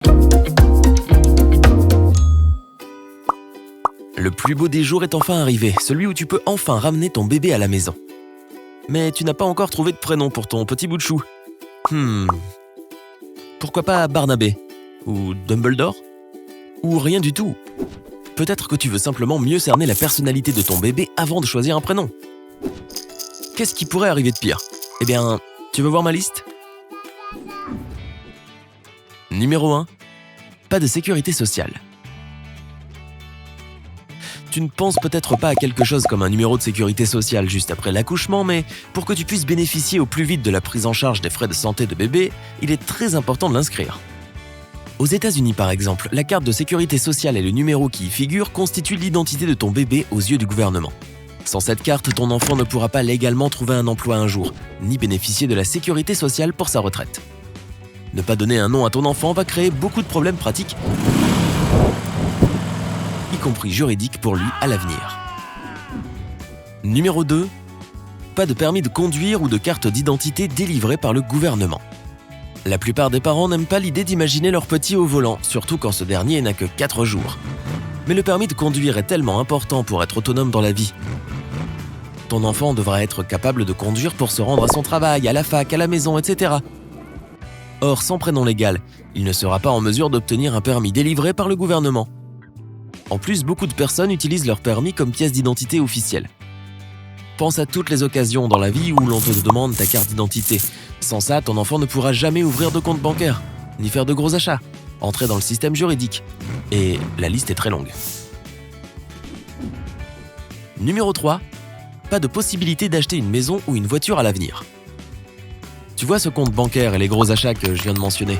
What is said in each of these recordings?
Le plus beau des jours est enfin arrivé, celui où tu peux enfin ramener ton bébé à la maison. Mais tu n'as pas encore trouvé de prénom pour ton petit bout de chou. Pourquoi pas Barnabé? Ou Dumbledore? Ou rien du tout? Peut-être que tu veux simplement mieux cerner la personnalité de ton bébé avant de choisir un prénom. Qu'est-ce qui pourrait arriver de pire? Eh bien, tu veux voir ma liste? Numéro 1. Pas de sécurité sociale. Tu ne penses peut-être pas à quelque chose comme un numéro de sécurité sociale juste après l'accouchement, mais pour que tu puisses bénéficier au plus vite de la prise en charge des frais de santé de bébé, il est très important de l'inscrire. Aux États-Unis par exemple, la carte de sécurité sociale et le numéro qui y figure constituent l'identité de ton bébé aux yeux du gouvernement. Sans cette carte, ton enfant ne pourra pas légalement trouver un emploi un jour, ni bénéficier de la sécurité sociale pour sa retraite. Ne pas donner un nom à ton enfant va créer beaucoup de problèmes pratiques, y compris juridiques pour lui à l'avenir. Numéro 2. Pas de permis de conduire ou de carte d'identité délivrée par le gouvernement. La plupart des parents n'aiment pas l'idée d'imaginer leur petit au volant, surtout quand ce dernier n'a que 4 jours. Mais le permis de conduire est tellement important pour être autonome dans la vie. Ton enfant devra être capable de conduire pour se rendre à son travail, à la fac, à la maison, etc. Or, sans prénom légal, il ne sera pas en mesure d'obtenir un permis délivré par le gouvernement. En plus, beaucoup de personnes utilisent leur permis comme pièce d'identité officielle. Pense à toutes les occasions dans la vie où l'on te demande ta carte d'identité. Sans ça, ton enfant ne pourra jamais ouvrir de compte bancaire, ni faire de gros achats, entrer dans le système juridique. Et la liste est très longue. Numéro 3. Pas de possibilité d'acheter une maison ou une voiture à l'avenir. Tu vois ce compte bancaire et les gros achats que je viens de mentionner?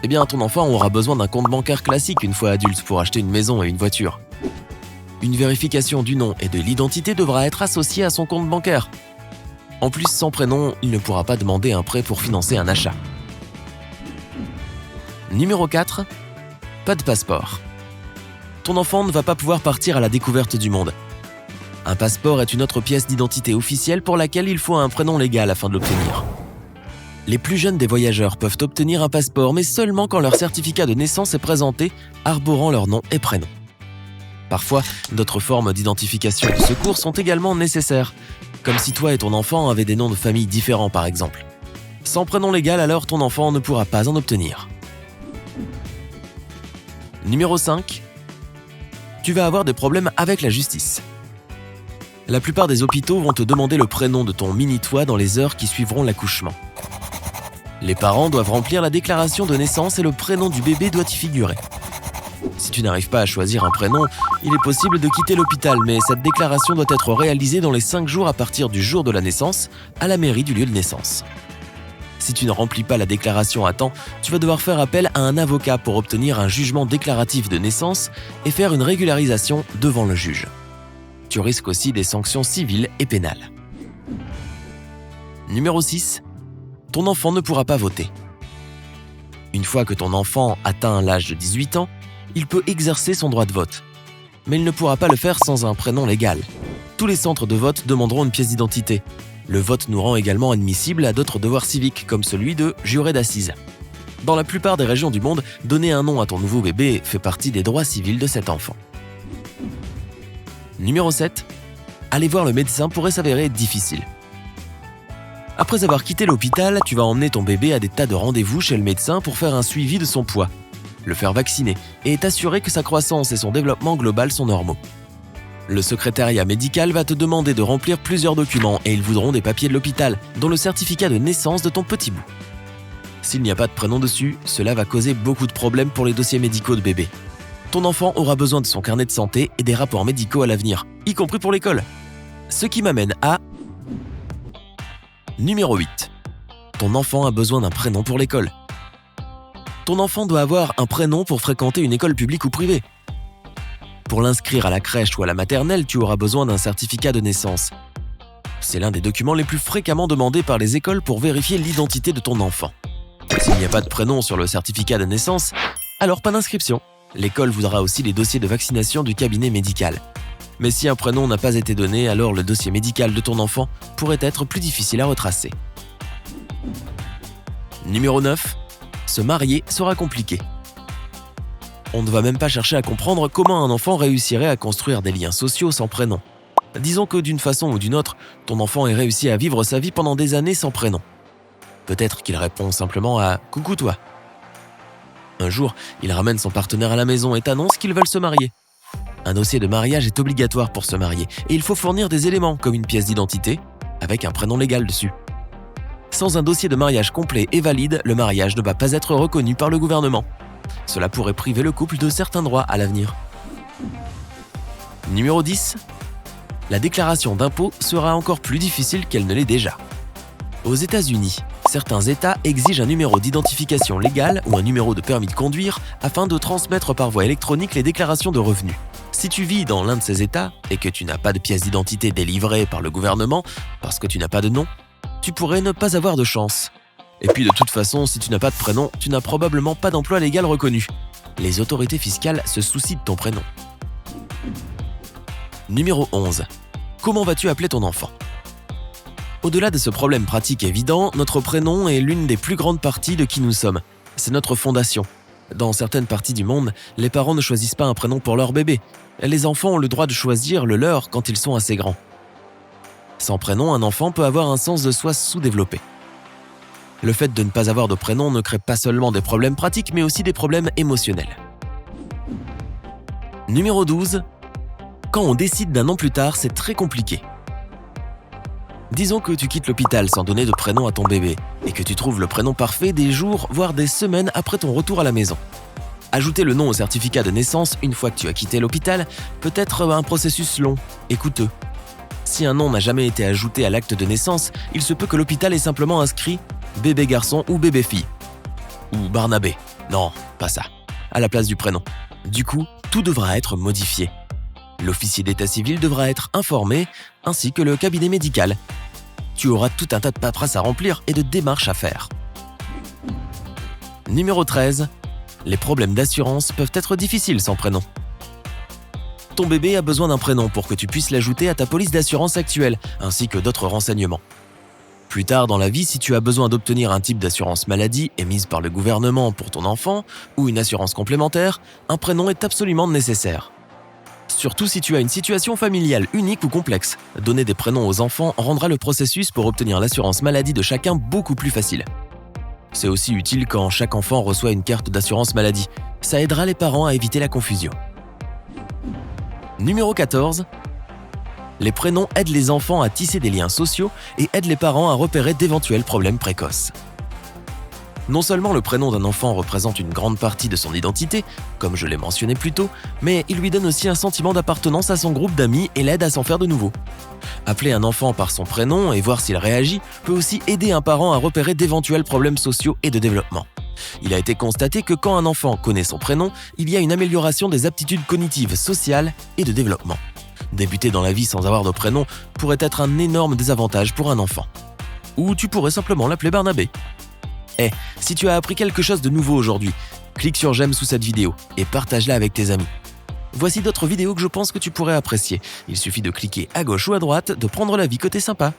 Eh bien, ton enfant aura besoin d'un compte bancaire classique une fois adulte pour acheter une maison et une voiture. Une vérification du nom et de l'identité devra être associée à son compte bancaire. En plus, sans prénom, il ne pourra pas demander un prêt pour financer un achat. Numéro 4. Pas de passeport. Ton enfant ne va pas pouvoir partir à la découverte du monde. Un passeport est une autre pièce d'identité officielle pour laquelle il faut un prénom légal afin de l'obtenir. Les plus jeunes des voyageurs peuvent obtenir un passeport, mais seulement quand leur certificat de naissance est présenté, arborant leur nom et prénom. Parfois, d'autres formes d'identification de secours sont également nécessaires, comme si toi et ton enfant avaient des noms de famille différents par exemple. Sans prénom légal, alors ton enfant ne pourra pas en obtenir. Numéro 5. Tu vas avoir des problèmes avec la justice. La plupart des hôpitaux vont te demander le prénom de ton mini-toi dans les heures qui suivront l'accouchement. Les parents doivent remplir la déclaration de naissance et le prénom du bébé doit y figurer. Si tu n'arrives pas à choisir un prénom, il est possible de quitter l'hôpital, mais cette déclaration doit être réalisée dans les 5 jours à partir du jour de la naissance, à la mairie du lieu de naissance. Si tu ne remplis pas la déclaration à temps, tu vas devoir faire appel à un avocat pour obtenir un jugement déclaratif de naissance et faire une régularisation devant le juge. Tu risques aussi des sanctions civiles et pénales. Numéro 6. Ton enfant ne pourra pas voter. Une fois que ton enfant atteint l'âge de 18 ans, il peut exercer son droit de vote. Mais il ne pourra pas le faire sans un prénom légal. Tous les centres de vote demanderont une pièce d'identité. Le vote nous rend également admissibles à d'autres devoirs civiques, comme celui de juré d'assises. Dans la plupart des régions du monde, donner un nom à ton nouveau bébé fait partie des droits civils de cet enfant. Numéro 7. Aller voir le médecin pourrait s'avérer difficile. Après avoir quitté l'hôpital, tu vas emmener ton bébé à des tas de rendez-vous chez le médecin pour faire un suivi de son poids, le faire vacciner et t'assurer que sa croissance et son développement global sont normaux. Le secrétariat médical va te demander de remplir plusieurs documents et ils voudront des papiers de l'hôpital, dont le certificat de naissance de ton petit bout. S'il n'y a pas de prénom dessus, cela va causer beaucoup de problèmes pour les dossiers médicaux de bébé. Ton enfant aura besoin de son carnet de santé et des rapports médicaux à l'avenir, y compris pour l'école. Ce qui m'amène à... Numéro 8. Ton enfant a besoin d'un prénom pour l'école. Ton enfant doit avoir un prénom pour fréquenter une école publique ou privée. Pour l'inscrire à la crèche ou à la maternelle, tu auras besoin d'un certificat de naissance. C'est l'un des documents les plus fréquemment demandés par les écoles pour vérifier l'identité de ton enfant. S'il n'y a pas de prénom sur le certificat de naissance, alors pas d'inscription. L'école voudra aussi les dossiers de vaccination du cabinet médical. Mais si un prénom n'a pas été donné, alors le dossier médical de ton enfant pourrait être plus difficile à retracer. Numéro 9. Se marier sera compliqué. On ne va même pas chercher à comprendre comment un enfant réussirait à construire des liens sociaux sans prénom. Disons que d'une façon ou d'une autre, ton enfant ait réussi à vivre sa vie pendant des années sans prénom. Peut-être qu'il répond simplement à « Coucou toi ». Un jour, il ramène son partenaire à la maison et t'annonce qu'ils veulent se marier. Un dossier de mariage est obligatoire pour se marier et il faut fournir des éléments comme une pièce d'identité avec un prénom légal dessus. Sans un dossier de mariage complet et valide, le mariage ne va pas être reconnu par le gouvernement. Cela pourrait priver le couple de certains droits à l'avenir. Numéro 10. La déclaration d'impôt sera encore plus difficile qu'elle ne l'est déjà. Aux États-Unis, certains États exigent un numéro d'identification légale ou un numéro de permis de conduire afin de transmettre par voie électronique les déclarations de revenus. Si tu vis dans l'un de ces États et que tu n'as pas de pièce d'identité délivrée par le gouvernement parce que tu n'as pas de nom, tu pourrais ne pas avoir de chance. Et puis de toute façon, si tu n'as pas de prénom, tu n'as probablement pas d'emploi légal reconnu. Les autorités fiscales se soucient de ton prénom. Numéro 11. Comment vas-tu appeler ton enfant ? Au-delà de ce problème pratique évident, notre prénom est l'une des plus grandes parties de qui nous sommes. C'est notre fondation. Dans certaines parties du monde, les parents ne choisissent pas un prénom pour leur bébé. Les enfants ont le droit de choisir le leur quand ils sont assez grands. Sans prénom, un enfant peut avoir un sens de soi sous-développé. Le fait de ne pas avoir de prénom ne crée pas seulement des problèmes pratiques, mais aussi des problèmes émotionnels. Numéro 12. Quand on décide d'un an plus tard, c'est très compliqué. Disons que tu quittes l'hôpital sans donner de prénom à ton bébé et que tu trouves le prénom parfait des jours, voire des semaines après ton retour à la maison. Ajouter le nom au certificat de naissance une fois que tu as quitté l'hôpital peut être un processus long et coûteux. Si un nom n'a jamais été ajouté à l'acte de naissance, il se peut que l'hôpital ait simplement inscrit bébé garçon ou bébé fille. Ou Barnabé. Non, pas ça. À la place du prénom. Du coup, tout devra être modifié. L'officier d'état civil devra être informé, ainsi que le cabinet médical. Tu auras tout un tas de paperasses à remplir et de démarches à faire. Numéro 13. Les problèmes d'assurance peuvent être difficiles sans prénom. Ton bébé a besoin d'un prénom pour que tu puisses l'ajouter à ta police d'assurance actuelle, ainsi que d'autres renseignements. Plus tard dans la vie, si tu as besoin d'obtenir un type d'assurance maladie émise par le gouvernement pour ton enfant ou une assurance complémentaire, un prénom est absolument nécessaire. Surtout si tu as une situation familiale unique ou complexe. Donner des prénoms aux enfants rendra le processus pour obtenir l'assurance maladie de chacun beaucoup plus facile. C'est aussi utile quand chaque enfant reçoit une carte d'assurance maladie. Ça aidera les parents à éviter la confusion. Numéro 14. Les prénoms aident les enfants à tisser des liens sociaux et aident les parents à repérer d'éventuels problèmes précoces. Non seulement le prénom d'un enfant représente une grande partie de son identité, comme je l'ai mentionné plus tôt, mais il lui donne aussi un sentiment d'appartenance à son groupe d'amis et l'aide à s'en faire de nouveau. Appeler un enfant par son prénom et voir s'il réagit peut aussi aider un parent à repérer d'éventuels problèmes sociaux et de développement. Il a été constaté que quand un enfant connaît son prénom, il y a une amélioration des aptitudes cognitives, sociales et de développement. Débuter dans la vie sans avoir de prénom pourrait être un énorme désavantage pour un enfant. Ou tu pourrais simplement l'appeler Barnabé. Si tu as appris quelque chose de nouveau aujourd'hui, clique sur j'aime sous cette vidéo et partage-la avec tes amis. Voici d'autres vidéos que je pense que tu pourrais apprécier. Il suffit de cliquer à gauche ou à droite, de prendre la vie côté sympa.